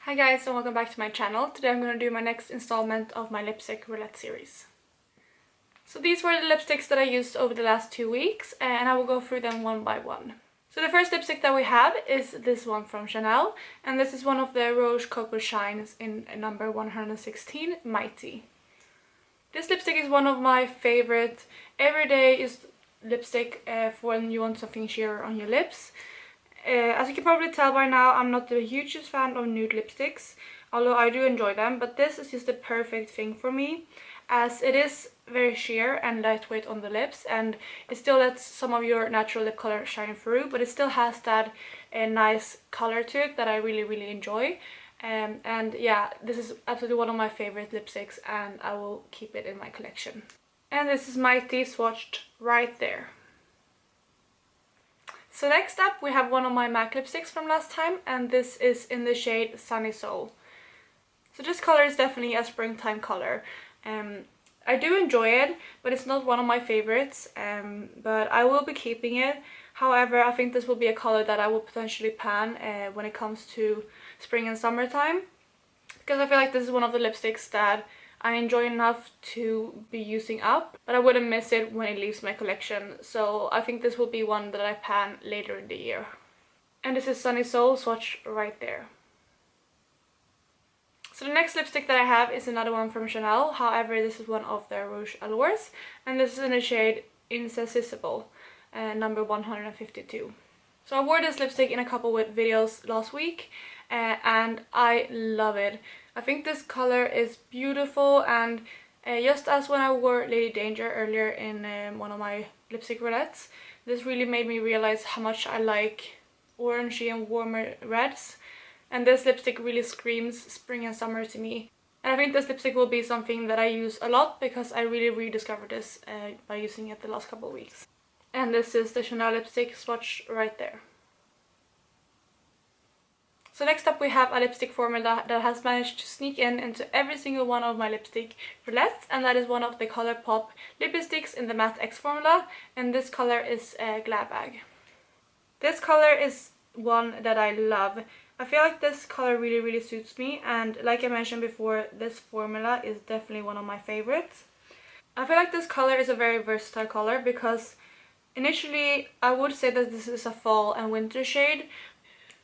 Hi guys, and welcome back to my channel. Today I'm going to do my next installment of my lipstick roulette series. So these were the lipsticks that I used over the last 2 weeks, and I will go through them one by one. So the first lipstick that we have is this one from Chanel, and this is one of the Rouge Coco Shines in number 116, Mighty. This lipstick is one of my favorite everyday lipstick for when you want something sheer on your lips. As you can probably tell by now, I'm not the hugest fan of nude lipsticks, although I do enjoy them, but this is just the perfect thing for me, as it is very sheer and lightweight on the lips, and it still lets some of your natural lip color shine through, but it still has that nice color to it that I really enjoy. And yeah, this is absolutely one of my favorite lipsticks, and I will keep it in my collection. And this is Mighty swatched right there. So next up we have one of my MAC lipsticks from last time, and this is in the shade Sunny Soul. So this color is definitely a springtime color. I do enjoy it, but it's not one of my favorites, but I will be keeping it. However, I think this will be a color that I will potentially pan when it comes to spring and summertime, because I feel like this is one of the lipsticks that I enjoy enough to be using up, but I wouldn't miss it when it leaves my collection, so I think this will be one that I pan later in the year. And this is Sunny Soul swatched right there. So the next lipstick that I have is another one from Chanel, however this is one of their Rouge Allures, and this is in the shade Insaisissable, number 152. So I wore this lipstick in a couple of videos last week, and I love it. I think this color is beautiful, and just as when I wore Lady Danger earlier in one of my lipstick roulettes, this really made me realize how much I like orangey and warmer reds, and this lipstick really screams spring and summer to me. And I think this lipstick will be something that I use a lot because I really rediscovered this by using it the last couple of weeks. And this is the Chanel lipstick swatched right there. So next up we have a lipstick formula that has managed to sneak into every single one of my lipstick roulettes, and that is one of the Colourpop Lippie sticks in the Matte X formula, and this color is Glam Bag. This color is one that I love. I feel like this color really suits me, and like I mentioned before, this formula is definitely one of my favorites. I feel like this color is a very versatile color because initially I would say that this is a fall and winter shade,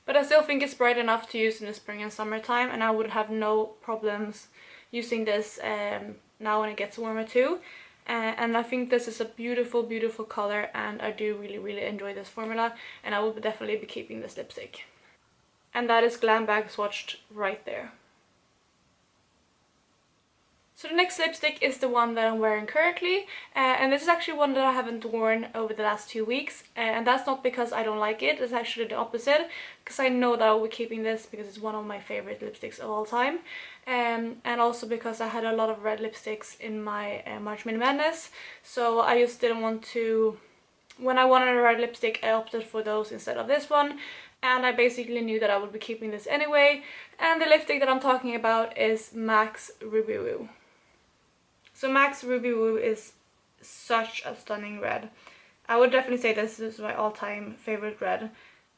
but I still think it's bright enough to use in the spring and summertime, and I would have no problems using this now when it gets warmer too. And I think this is a beautiful color, and I do really enjoy this formula, and I will definitely be keeping this lipstick. And that is Glam Bag swatched right there. So the next lipstick is the one that I'm wearing currently, and this is actually one that I haven't worn over the last 2 weeks, and that's not because I don't like it, it's actually the opposite, because I know that I will be keeping this because it's one of my favorite lipsticks of all time, and also because I had a lot of red lipsticks in my March Mini Madness, so I just didn't want to... When I wanted a red lipstick, I opted for those instead of this one, and I basically knew that I would be keeping this anyway, and the lipstick that I'm talking about is MAC's Ruby Woo. So MAC's Ruby Woo is such a stunning red. I would definitely say this is my all-time favorite red.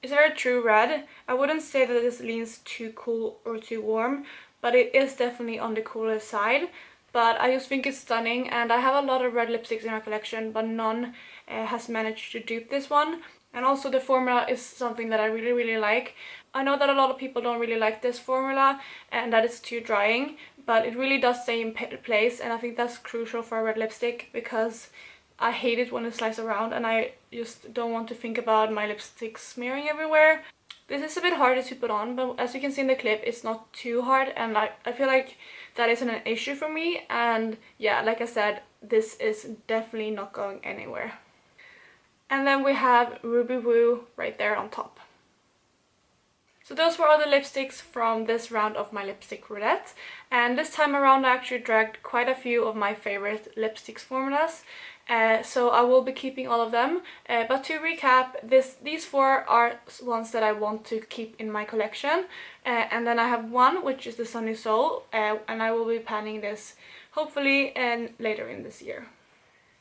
It's a very true red. I wouldn't say that this leans too cool or too warm, but it is definitely on the cooler side. But I just think it's stunning, and I have a lot of red lipsticks in my collection, but none has managed to dupe this one. And also the formula is something that I really like. I know that a lot of people don't really like this formula and that it's too drying, but it really does stay in place, and I think that's crucial for a red lipstick because I hate it when it slides around, and I just don't want to think about my lipstick smearing everywhere. This is a bit harder to put on, but as you can see in the clip, it's not too hard, and I feel like that isn't an issue for me. And yeah, like I said, this is definitely not going anywhere. And then we have Ruby Woo right there on top. So those were all the lipsticks from this round of my lipstick roulette, and this time around I actually dragged quite a few of my favorite lipsticks formulas, so I will be keeping all of them, but to recap, these 4 are ones that I want to keep in my collection, and then I have one which is the Sunny Soul, and I will be panning this hopefully later in this year.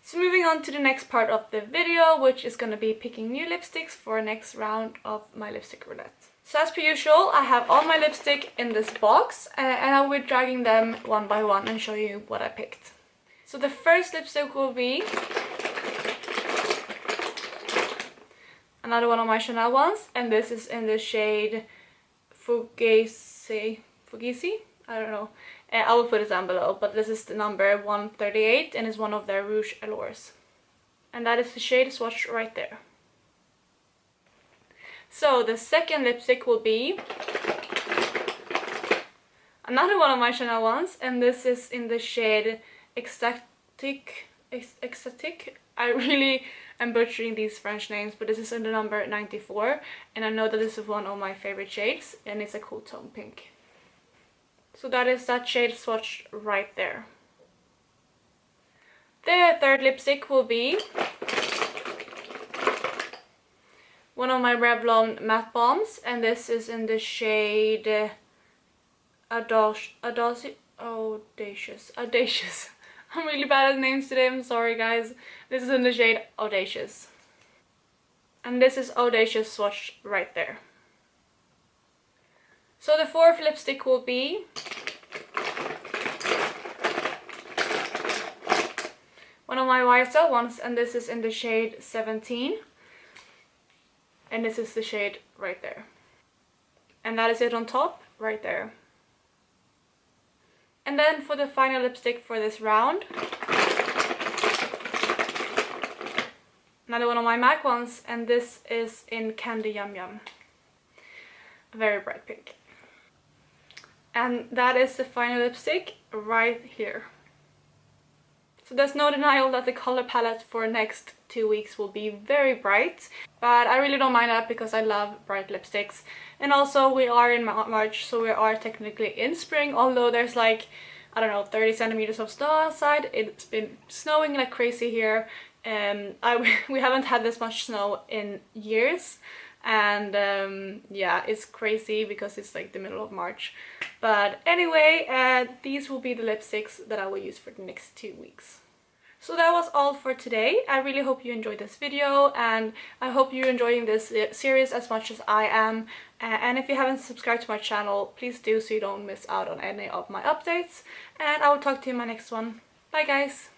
So moving on to the next part of the video, which is going to be picking new lipsticks for next round of my lipstick roulette. So as per usual, I have all my lipstick in this box and I will be dragging them one by one and show you what I picked. So the first lipstick will be another one of my Chanel ones, and this is in the shade Fougueuse. I don't know. I will put it down below, but this is the number 138 and is one of their Rouge Allures. And that is the shade swatch right there. So the second lipstick will be another one of my Chanel ones, and this is in the shade Extatique. I really am butchering these French names, but this is in the number 94, and I know that this is one of my favorite shades, and it's a cool tone pink. So that is that shade swatched right there. The third lipstick will be one of my Revlon matte balms, and this is in the shade Audacious. I'm really bad at names today, I'm sorry guys. This is in the shade Audacious. And this is Audacious swatched right there. So the fourth lipstick will be one of my YSL ones, and this is in the shade 17. And this is the shade right there. And that is it on top, right there. And then for the final lipstick for this round, another one of my MAC ones, and this is in Candy Yum Yum. A very bright pink. And that is the final lipstick right here. So there's no denial that the color palette for next 2 weeks will be very bright, but I really don't mind that because I love bright lipsticks. And also we are in March, so we are technically in spring, although there's like, I don't know, 30 centimeters of snow outside. It's been snowing like crazy here. We haven't had this much snow in years, and yeah, it's crazy because it's like the middle of March. But anyway, these will be the lipsticks that I will use for the next 2 weeks. So that was all for today. I really hope you enjoyed this video, and I hope you're enjoying this series as much as I am. And if you haven't subscribed to my channel, please do so you don't miss out on any of my updates. And I will talk to you in my next one. Bye guys!